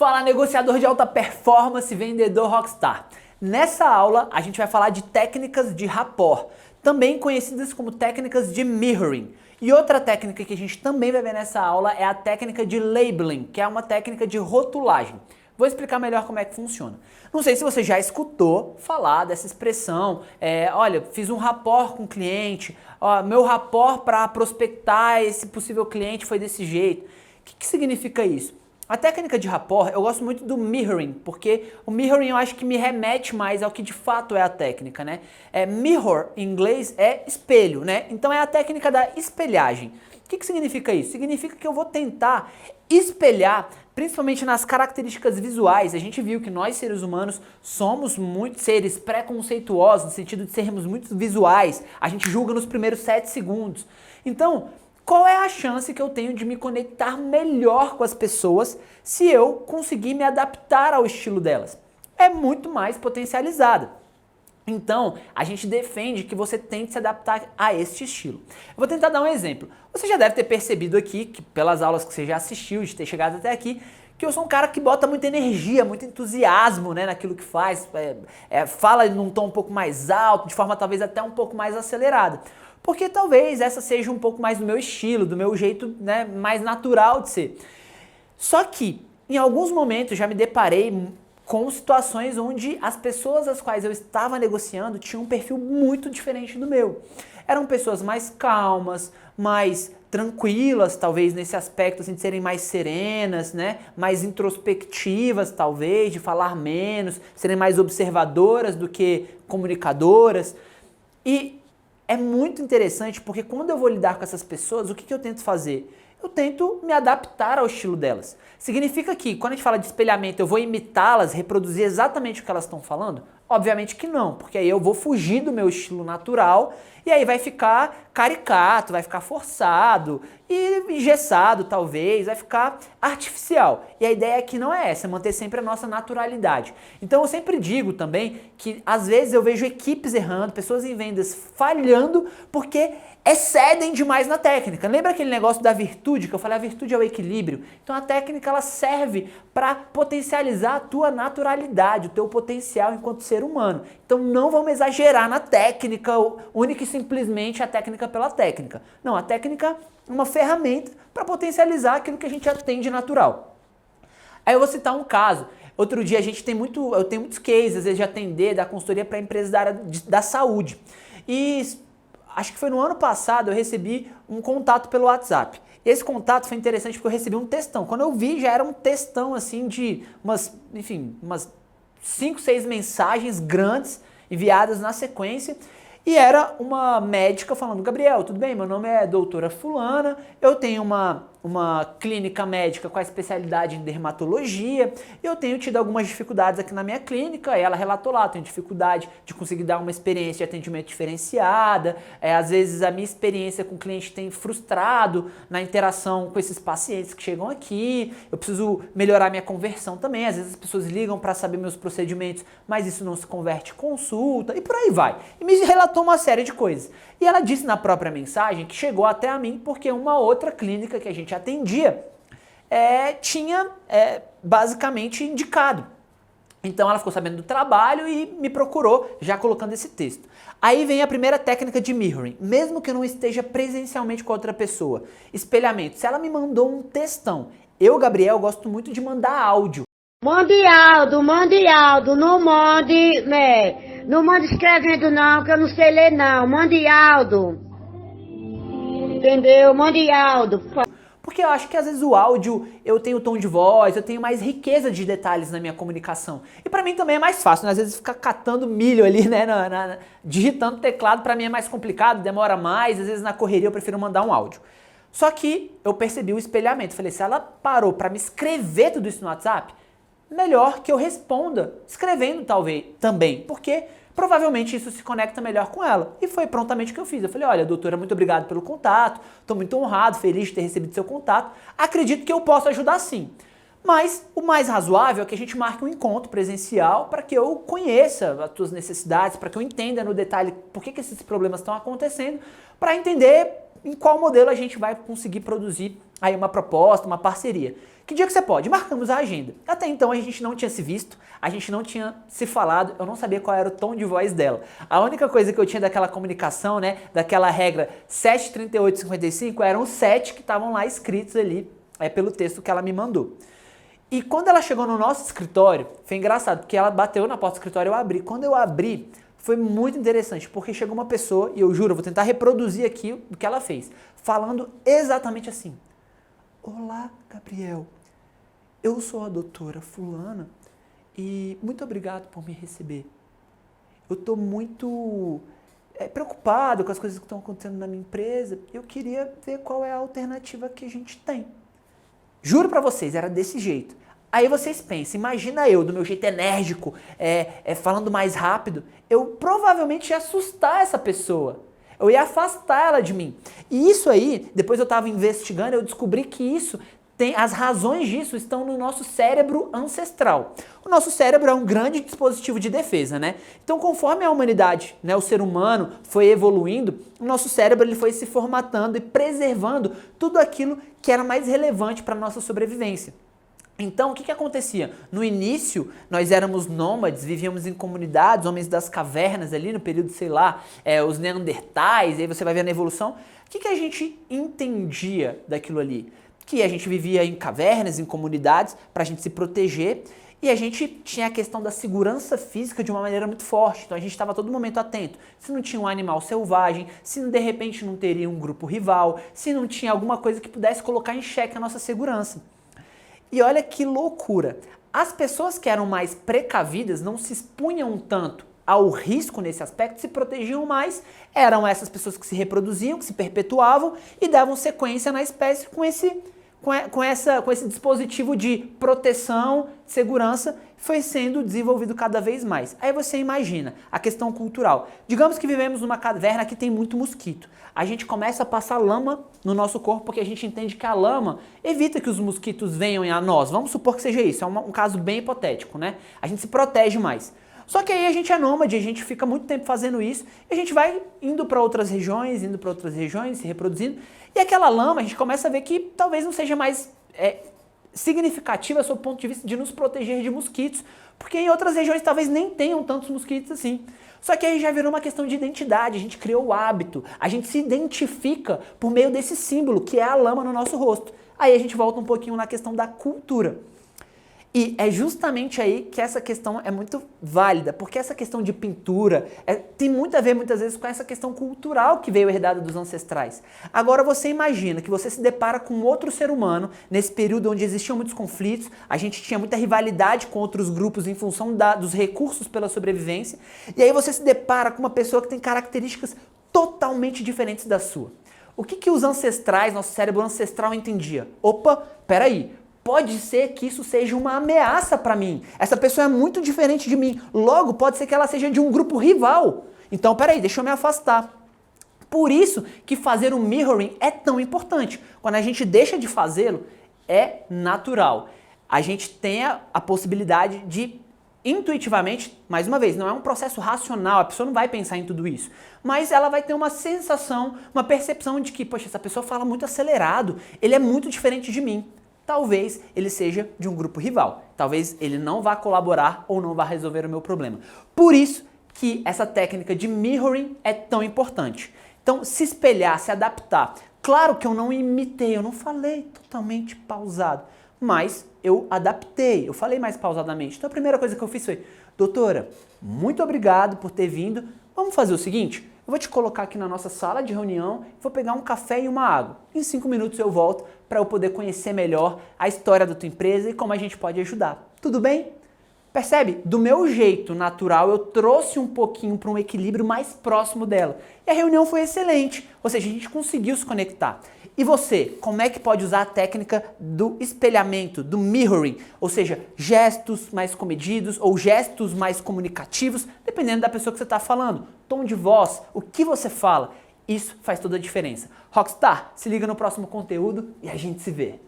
Fala, negociador de alta performance, vendedor rockstar. Nessa aula a gente vai falar de técnicas de rapport, também conhecidas como técnicas de mirroring. E outra técnica que a gente também vai ver nessa aula é a técnica de labeling, que é uma técnica de rotulagem. Vou explicar melhor como é que funciona. Não sei se você já escutou falar dessa expressão, olha, fiz um rapport com o cliente, meu rapport para prospectar esse possível cliente foi desse jeito. O que significa isso? A técnica de rapport, eu gosto muito do mirroring, porque o mirroring eu acho que me remete mais ao que de fato é a técnica, né? Mirror, em inglês, é espelho, né? Então é a técnica da espelhagem. O que significa isso? Significa que eu vou tentar espelhar, principalmente nas características visuais. A gente viu que nós, seres humanos, somos muitos seres preconceituosos, no sentido de sermos muito visuais. A gente julga nos primeiros 7 segundos. Então, qual é a chance que eu tenho de me conectar melhor com as pessoas se eu conseguir me adaptar ao estilo delas? É muito mais potencializada. Então, a gente defende que você tente se adaptar a este estilo. Eu vou tentar dar um exemplo. Você já deve ter percebido aqui, que pelas aulas que você já assistiu, de ter chegado até aqui, que eu sou um cara que bota muita energia, muito entusiasmo, né, naquilo que faz, fala num tom um pouco mais alto, de forma talvez até um pouco mais acelerada. Porque talvez essa seja um pouco mais do meu estilo, do meu jeito, né, mais natural de ser. Só que, em alguns momentos, já me deparei com situações onde as pessoas às quais eu estava negociando tinham um perfil muito diferente do meu. Eram pessoas mais calmas, mais tranquilas, talvez nesse aspecto assim, de serem mais serenas, né? Mais introspectivas, talvez, de falar menos, serem mais observadoras do que comunicadoras. E é muito interessante porque quando eu vou lidar com essas pessoas, o que eu tento fazer? Eu tento me adaptar ao estilo delas. Significa que, quando a gente fala de espelhamento, eu vou imitá-las, reproduzir exatamente o que elas estão falando? Obviamente que não, porque aí eu vou fugir do meu estilo natural e aí vai ficar caricato, vai ficar forçado e engessado talvez, vai ficar artificial. E a ideia aqui não é essa, é manter sempre a nossa naturalidade. Então eu sempre digo também que às vezes eu vejo equipes errando, pessoas em vendas falhando porque excedem demais na técnica. Lembra aquele negócio da virtude que eu falei? A virtude é o equilíbrio. Então a técnica ela serve para potencializar a tua naturalidade, o teu potencial enquanto ser humano. Então não vamos exagerar na técnica, única e simplesmente a técnica pela técnica. Não, a técnica é uma ferramenta para potencializar aquilo que a gente já tem de natural. Aí eu vou citar um caso. Outro dia eu tenho muitos cases, às vezes de atender, da consultoria para empresas da área da saúde. E acho que foi no ano passado eu recebi um contato pelo WhatsApp. E esse contato foi interessante porque eu recebi um textão. Quando eu vi, já era um textão assim de umas 5, 6 mensagens grandes enviadas na sequência. E era uma médica falando: Gabriel, tudo bem? Meu nome é doutora fulana, eu tenho uma clínica médica com a especialidade em dermatologia, eu tenho tido algumas dificuldades aqui na minha clínica, e ela relatou lá, tenho dificuldade de conseguir dar uma experiência de atendimento diferenciada, às vezes a minha experiência com o cliente tem frustrado na interação com esses pacientes que chegam aqui, eu preciso melhorar minha conversão também, às vezes as pessoas ligam para saber meus procedimentos, mas isso não se converte em consulta, e por aí vai. E me relatou uma série de coisas. E ela disse na própria mensagem que chegou até a mim porque uma outra clínica que a gente atendia tinha basicamente indicado. Então ela ficou sabendo do trabalho e me procurou já colocando esse texto. Aí vem a primeira técnica de mirroring. Mesmo que eu não esteja presencialmente com outra pessoa, espelhamento. Se ela me mandou um textão, eu, Gabriel, gosto muito de mandar áudio. Mande Aldo, não mande, né? Não mande escrevendo não, que eu não sei ler não. Mande Aldo. Entendeu? Mande Aldo. Porque eu acho que às vezes o áudio, eu tenho tom de voz, eu tenho mais riqueza de detalhes na minha comunicação. E pra mim também é mais fácil, né? Às vezes ficar catando milho ali, né? Digitando teclado pra mim é mais complicado, demora mais, às vezes na correria eu prefiro mandar um áudio. Só que eu percebi o espelhamento. Falei, se ela parou pra me escrever tudo isso no WhatsApp, melhor que eu responda, escrevendo talvez também, porque provavelmente isso se conecta melhor com ela. E foi prontamente o que eu fiz. Eu falei, olha, doutora, muito obrigado pelo contato, estou muito honrado, feliz de ter recebido seu contato, acredito que eu posso ajudar sim. Mas o mais razoável é que a gente marque um encontro presencial para que eu conheça as tuas necessidades, para que eu entenda no detalhe por que esses problemas estão acontecendo, para entender em qual modelo a gente vai conseguir produzir aí uma proposta, uma parceria. Que dia que você pode? Marcamos a agenda. Até então a gente não tinha se visto, a gente não tinha se falado, eu não sabia qual era o tom de voz dela. A única coisa que eu tinha daquela comunicação, né, daquela regra 73855, eram os 7 que estavam lá escritos ali pelo texto que ela me mandou. E quando ela chegou no nosso escritório, foi engraçado, porque ela bateu na porta do escritório e eu abri. Quando eu abri, foi muito interessante, porque chegou uma pessoa, e eu juro, eu vou tentar reproduzir aqui o que ela fez, falando exatamente assim. Olá, Gabriel, eu sou a doutora fulana e muito obrigado por me receber. Eu estou muito preocupado com as coisas que estão acontecendo na minha empresa e eu queria ver qual é a alternativa que a gente tem. Juro pra vocês, era desse jeito. Aí vocês pensam, imagina eu, do meu jeito enérgico, falando mais rápido, eu provavelmente ia assustar essa pessoa. Eu ia afastar ela de mim. E isso aí, depois eu estava investigando, eu descobri que as razões disso estão no nosso cérebro ancestral. O nosso cérebro é um grande dispositivo de defesa, né? Então, conforme a humanidade, né, o ser humano foi evoluindo, o nosso cérebro ele foi se formatando e preservando tudo aquilo que era mais relevante para a nossa sobrevivência. Então, o que acontecia? No início, nós éramos nômades, vivíamos em comunidades, homens das cavernas ali, no período, sei lá, os neandertais, aí você vai ver na evolução. O que a gente entendia daquilo ali? Que a gente vivia em cavernas, em comunidades, para a gente se proteger, e a gente tinha a questão da segurança física de uma maneira muito forte. Então a gente estava a todo momento atento. Se não tinha um animal selvagem, se de repente não teria um grupo rival, se não tinha alguma coisa que pudesse colocar em xeque a nossa segurança. E olha que loucura, as pessoas que eram mais precavidas não se expunham tanto ao risco nesse aspecto, se protegiam mais, eram essas pessoas que se reproduziam, que se perpetuavam e davam sequência na espécie com esse dispositivo de proteção, segurança, foi sendo desenvolvido cada vez mais. Aí você imagina a questão cultural. Digamos que vivemos numa caverna que tem muito mosquito. A gente começa a passar lama no nosso corpo porque a gente entende que a lama evita que os mosquitos venham a nós. Vamos supor que seja isso, é um caso bem hipotético, né? A gente se protege mais. Só que aí a gente é nômade, a gente fica muito tempo fazendo isso, e a gente vai indo para outras regiões, se reproduzindo, e aquela lama a gente começa a ver que talvez não seja mais significativa do seu ponto de vista de nos proteger de mosquitos, porque em outras regiões talvez nem tenham tantos mosquitos assim. Só que aí já virou uma questão de identidade, a gente criou o hábito, a gente se identifica por meio desse símbolo que é a lama no nosso rosto. Aí a gente volta um pouquinho na questão da cultura. E é justamente aí que essa questão é muito válida, porque essa questão de pintura tem muito a ver muitas vezes com essa questão cultural que veio herdada dos ancestrais. Agora você imagina que você se depara com outro ser humano nesse período onde existiam muitos conflitos, a gente tinha muita rivalidade com outros grupos em função dos recursos pela sobrevivência, e aí você se depara com uma pessoa que tem características totalmente diferentes da sua. O que os ancestrais, nosso cérebro ancestral entendia? Opa, peraí. Pode ser que isso seja uma ameaça para mim. Essa pessoa é muito diferente de mim. Logo, pode ser que ela seja de um grupo rival. Então, peraí, deixa eu me afastar. Por isso que fazer o mirroring é tão importante. Quando a gente deixa de fazê-lo, é natural. A gente tem a possibilidade de, intuitivamente, mais uma vez, não é um processo racional, a pessoa não vai pensar em tudo isso, mas ela vai ter uma sensação, uma percepção de que, poxa, essa pessoa fala muito acelerado, ele é muito diferente de mim. Talvez ele seja de um grupo rival. Talvez ele não vá colaborar ou não vá resolver o meu problema. Por isso que essa técnica de mirroring é tão importante. Então, se espelhar, se adaptar. Claro que eu não imitei, eu não falei totalmente pausado, mas eu adaptei, eu falei mais pausadamente. Então, a primeira coisa que eu fiz foi, doutora, muito obrigado por ter vindo. Vamos fazer o seguinte? Eu vou te colocar aqui na nossa sala de reunião, vou pegar um café e uma água. Em 5 minutos eu volto para eu poder conhecer melhor a história da tua empresa e como a gente pode ajudar. Tudo bem? Percebe? Do meu jeito natural, eu trouxe um pouquinho para um equilíbrio mais próximo dela. E a reunião foi excelente, ou seja, a gente conseguiu se conectar. E você, como é que pode usar a técnica do espelhamento, do mirroring? Ou seja, gestos mais comedidos ou gestos mais comunicativos, dependendo da pessoa que você está falando. Tom de voz, o que você fala, isso faz toda a diferença. Rockstar, se liga no próximo conteúdo e a gente se vê.